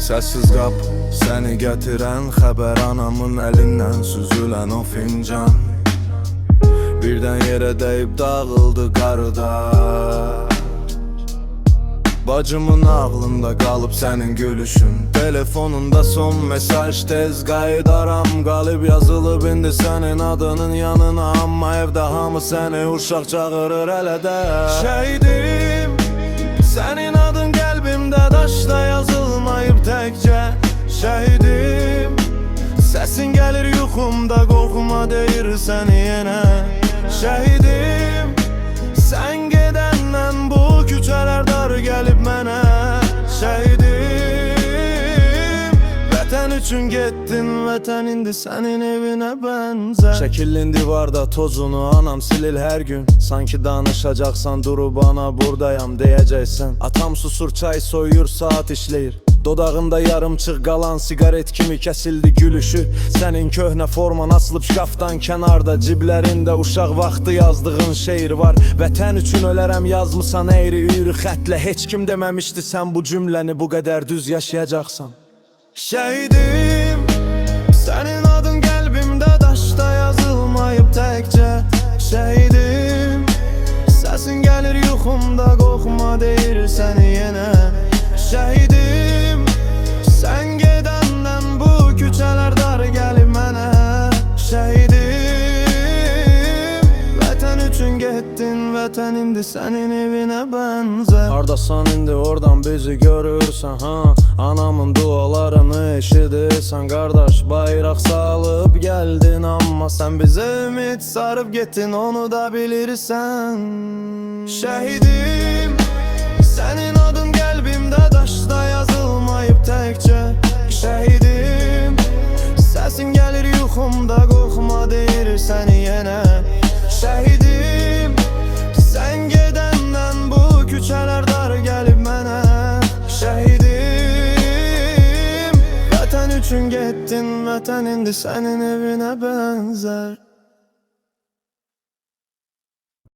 Sessiz qap, səni gətirən xəbər, anamın əlindən süzülən o fincan. Birdən yerə dəyib dağıldı qarıda. Bacımın ağlında qalıb sənin gülüşün, telefonunda son mesaj, tez qayıdaram. Qalıb yazılıb indi sənin adının yanına, amma evdə hamı səni uşaq çağırır hələ də. Şəhidim, sənin adın qəlbimdə daşda yazılmayıb təkcə. Şəhidim, səsin gəlir yuxumda, qorxuma deyir səni yenə. Şəhidim, sən gedəndən bu küçələr dar gəlib mənə. Şəhidim, vətən üçün getdin, vətən indi sənin evinə bənzər. Şəkillin divarda tozunu anam silir hər gün, sanki danışacaqsan durub ana buradayam deyəcəksən. Atam susur, çay soyuyur, saat işləyir, dodağında yarımçıq qalan sigaret kimi kəsildi gülüşü. Sənin köhnə forman asılıb şkafdan kənarda, ciblərində uşaq vaxtı yazdığın şeir var. Vətən üçün ölərəm yazmısan əyri üyrü xətlə, heç kim deməmişdi sən bu cümləni bu qədər düz yaşayacaqsan. Şəhidim, sənin adın qəlbimdə daşda yazılmayıb təkcə. Şəhidim, səsin gəlir yuxumda, qorxma deyir səni yenə. Şəhidim, sən gedəndən bu küçələr dar gəlib mənə. Şəhidim, vətən üçün getdin, vətən indi sənin evinə bənzər. Hardasan indi oradan bizi görürsən, ha? Anamın dualarını eşidirsən qardaş. Bayraq salıb gəldin, amma sən bizə ümid sarıb getdin, onu da bilirsən. Şəhidim, sənin adın qəlbimdə daşda yazılmayıb təkcə. Şəhidim, səsin gəlir yuxumda, qorxma deyir səni yenə. Şəhidim, sən gedəndən bu küçələr dar gəlib mənə. Şəhidim, vətən üçün getdin, vətən indi sənin evinə bənzər.